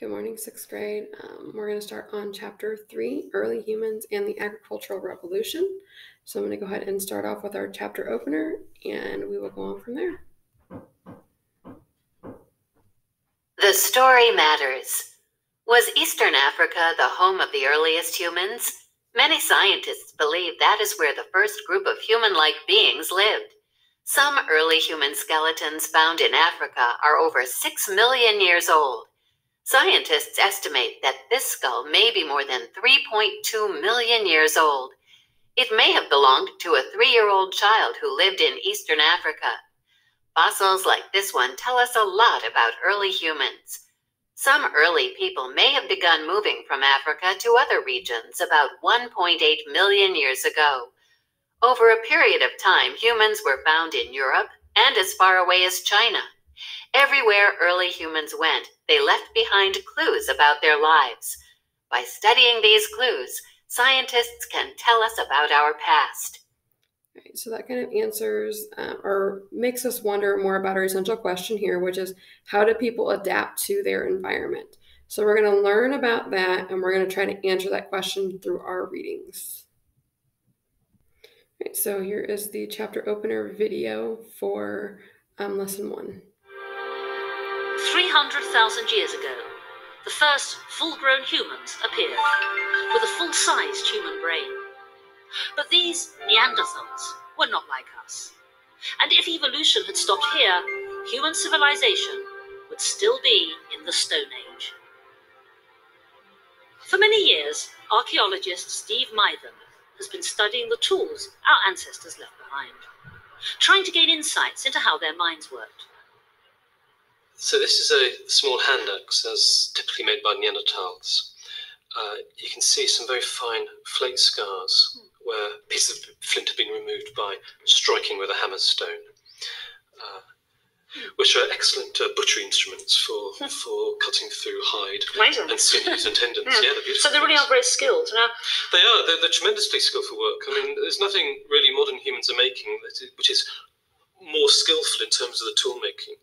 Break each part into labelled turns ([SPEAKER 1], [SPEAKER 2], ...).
[SPEAKER 1] Good morning, sixth grade. We're going to start on chapter 3, Early Humans and the Agricultural Revolution. So I'm going to go ahead and start off with our chapter opener, and we will go on from there.
[SPEAKER 2] The story matters. Was Eastern Africa the home of the earliest humans? Many scientists believe that is where the first group of human-like beings lived. Some early human skeletons found in Africa are over 6 million years old. Scientists estimate that this skull may be more than 3.2 million years old. It may have belonged to a 3-year-old child who lived in Eastern Africa. Fossils like this one tell us a lot about early humans. Some early people may have begun moving from Africa to other regions about 1.8 million years ago. Over a period of time, humans were found in Europe and as far away as China. Everywhere early humans went, they left behind clues about their lives. By studying these clues, scientists can tell us about our past.
[SPEAKER 1] Right, so that kind of answers or makes us wonder more about our essential question here, which is how do people adapt to their environment? So we're going to learn about that, and we're going to try to answer that question through our readings. Right, so here is the chapter opener video for lesson 1.
[SPEAKER 3] 300,000 years ago, the first full-grown humans appeared, with a full-sized human brain. But these Neanderthals were not like us. And if evolution had stopped here, human civilization would still be in the Stone Age. For many years, archaeologist Steve Mythen has been studying the tools our ancestors left behind, trying to gain insights into how their minds worked.
[SPEAKER 4] So this is a small hand axe, as typically made by Neanderthals. You can see some very fine flake scars where pieces of flint have been removed by striking with a hammer stone, which are excellent butchery instruments for cutting through hide.
[SPEAKER 3] Amazing.
[SPEAKER 4] And sinews and tendons. Yeah, they're beautiful.
[SPEAKER 3] So they really are very skilled. Now,
[SPEAKER 4] they are. They're tremendously skillful work. I mean, there's nothing really modern humans are making which is more skillful in terms of the tool making.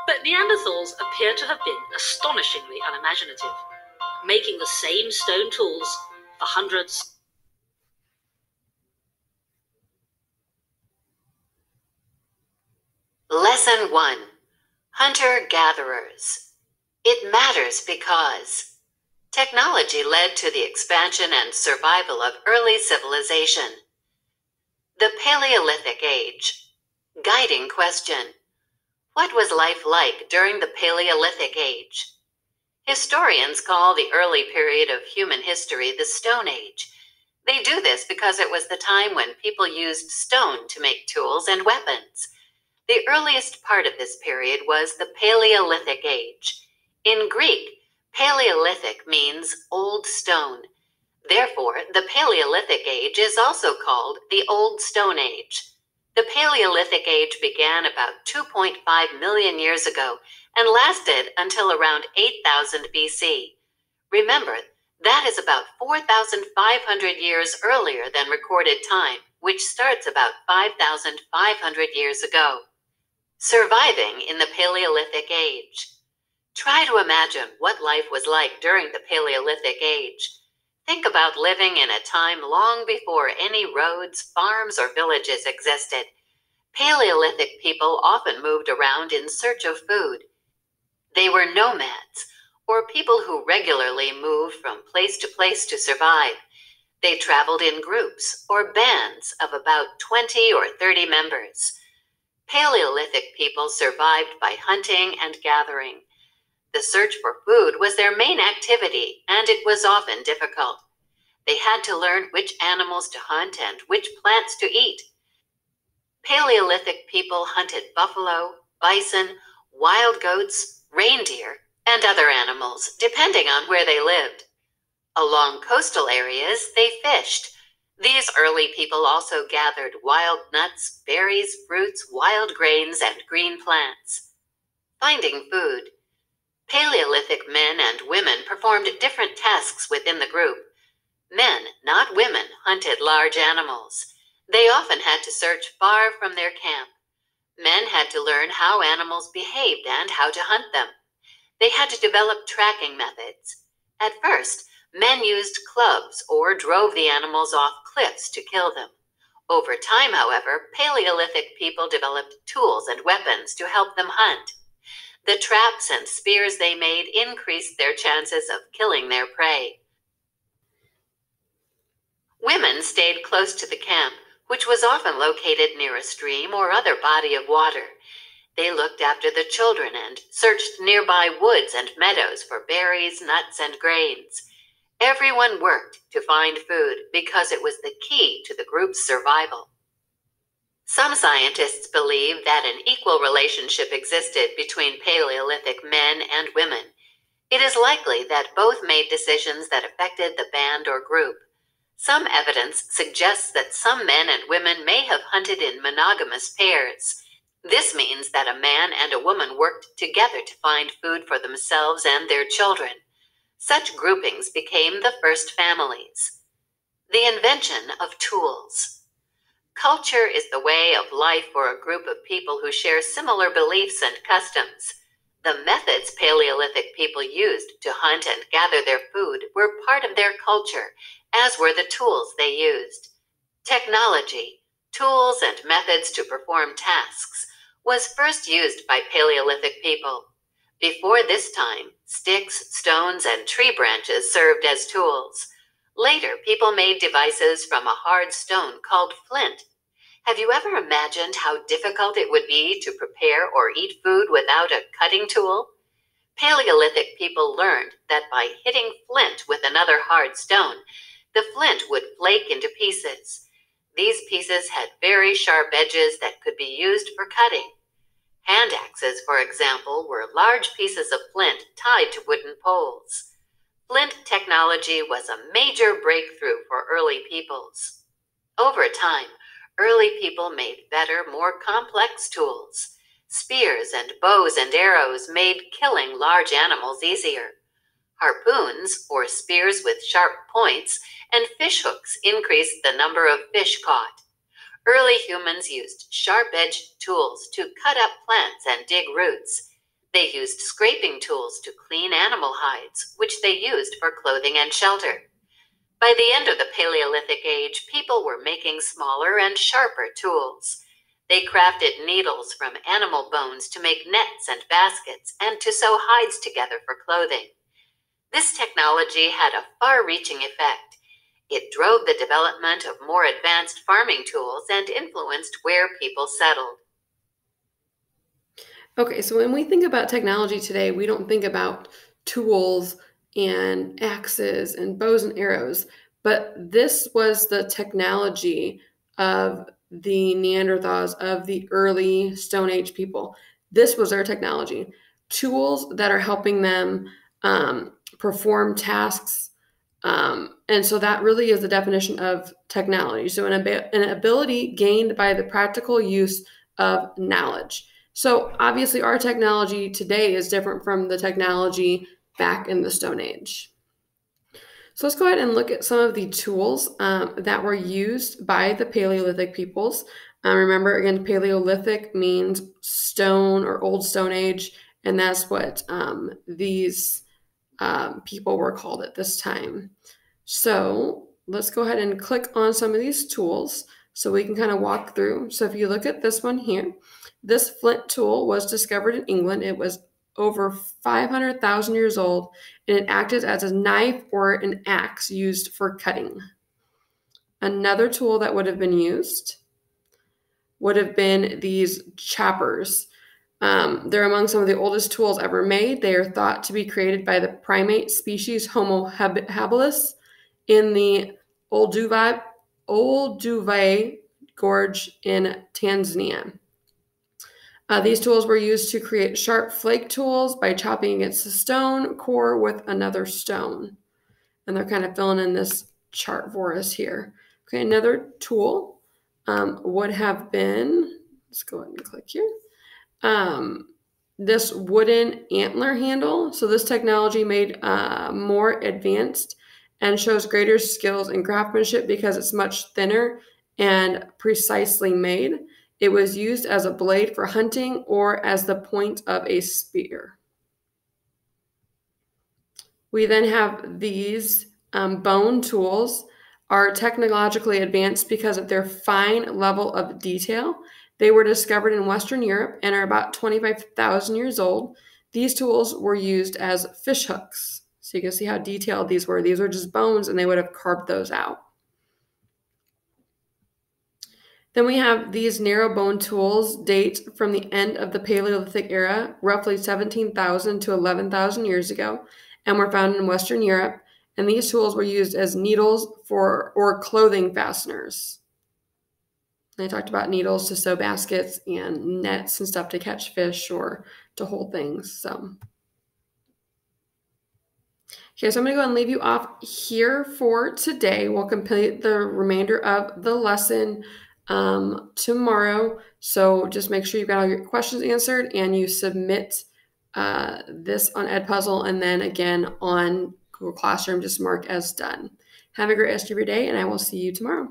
[SPEAKER 3] But Neanderthals appear to have been astonishingly unimaginative, making the same stone tools for hundreds.
[SPEAKER 2] Lesson 1. Hunter-gatherers. It matters because technology led to the expansion and survival of early civilization. The Paleolithic Age. Guiding question. What was life like during the Paleolithic Age? Historians call the early period of human history the Stone Age. They do this because it was the time when people used stone to make tools and weapons. The earliest part of this period was the Paleolithic Age. In Greek, Paleolithic means old stone. Therefore, the Paleolithic Age is also called the Old Stone Age. The Paleolithic Age began about 2.5 million years ago and lasted until around 8000 BC. Remember, that is about 4,500 years earlier than recorded time, which starts about 5,500 years ago. Surviving in the Paleolithic Age. Try to imagine what life was like during the Paleolithic Age. Think about living in a time long before any roads, farms, or villages existed. Paleolithic people often moved around in search of food. They were nomads, or people who regularly moved from place to survive. They traveled in groups or bands of about 20 or 30 members. Paleolithic people survived by hunting and gathering. The search for food was their main activity, and it was often difficult. They had to learn which animals to hunt and which plants to eat. Paleolithic people hunted buffalo, bison, wild goats, reindeer, and other animals, depending on where they lived. Along coastal areas, they fished. These early people also gathered wild nuts, berries, fruits, wild grains, and green plants. Finding food. Paleolithic men and women performed different tasks within the group. Men, not women, hunted large animals. They often had to search far from their camp. Men had to learn how animals behaved and how to hunt them. they had to develop tracking methods. At first, men used clubs or drove the animals off cliffs to kill them. Over time, however, Paleolithic people developed tools and weapons to help them hunt. The traps and spears they made increased their chances of killing their prey. Women stayed close to the camp, which was often located near a stream or other body of water. They looked after the children and searched nearby woods and meadows for berries, nuts, and grains. Everyone worked to find food because it was the key to the group's survival. Some scientists believe that an equal relationship existed between Paleolithic men and women. It is likely that both made decisions that affected the band or group. Some evidence suggests that some men and women may have hunted in monogamous pairs. This means that a man and a woman worked together to find food for themselves and their children. Such groupings became the first families. The invention of tools. Culture is the way of life for a group of people who share similar beliefs and customs. The methods Paleolithic people used to hunt and gather their food were part of their culture, as were the tools they used. Technology, tools and methods to perform tasks, was first used by Paleolithic people. Before this time, sticks, stones, and tree branches served as tools. Later, people made devices from a hard stone called flint. Have you ever imagined how difficult it would be to prepare or eat food without a cutting tool? Paleolithic people learned that by hitting flint with another hard stone, the flint would flake into pieces. These pieces had very sharp edges that could be used for cutting. Hand axes, for example, were large pieces of flint tied to wooden poles. Flint technology was a major breakthrough for early peoples. Over time, early people made better, more complex tools. Spears and bows and arrows made killing large animals easier. Harpoons, or spears with sharp points, and fishhooks increased the number of fish caught. Early humans used sharp-edged tools to cut up plants and dig roots. They used scraping tools to clean animal hides, which they used for clothing and shelter. By the end of the Paleolithic age, people were making smaller and sharper tools. They crafted needles from animal bones to make nets and baskets and to sew hides together for clothing. This technology had a far-reaching effect. It drove the development of more advanced farming tools and influenced where people settled.
[SPEAKER 1] Okay, so when we think about technology today, we don't think about tools and axes and bows and arrows, but this was the technology of the Neanderthals, of the early Stone Age people. This was their technology. Tools that are helping them perform tasks. And so that really is the definition of technology. So an ability gained by the practical use of knowledge. So obviously our technology today is different from the technology back in the Stone Age. So let's go ahead and look at some of the tools that were used by the Paleolithic peoples. Remember, again, Paleolithic means stone or old Stone Age, and that's what these people were called at this time. So let's go ahead and click on some of these tools so we can kind of walk through. So if you look at this one here, this flint tool was discovered in England. It was over 500,000 years old, and it acted as a knife or an axe used for cutting. Another tool that would have been used would have been these choppers. They're among some of the oldest tools ever made. They are thought to be created by the primate species Homo habilis in the Olduvai Gorge in Tanzania. These tools were used to create sharp flake tools by chopping against a stone core with another stone. And they're kind of filling in this chart for us here. Okay, another tool would have been, let's go ahead and click here. This wooden antler handle. So this technology made more advanced and shows greater skills in craftsmanship because it's much thinner and precisely made. It was used as a blade for hunting or as the point of a spear. We then have these bone tools are technologically advanced because of their fine level of detail. They were discovered in Western Europe and are about 25,000 years old. These tools were used as fish hooks. So you can see how detailed these were. These were just bones and they would have carved those out. Then we have these narrow bone tools date from the end of the Paleolithic era, roughly 17,000 to 11,000 years ago, and were found in Western Europe. And these tools were used as needles or clothing fasteners. I talked about needles to sew baskets and nets and stuff to catch fish or to hold things. So I'm going to go and leave you off here for today. We'll complete the remainder of the lesson tomorrow. So just make sure you've got all your questions answered and you submit this on Edpuzzle and then again on Google Classroom, just mark as done. Have a great rest of your day and I will see you tomorrow.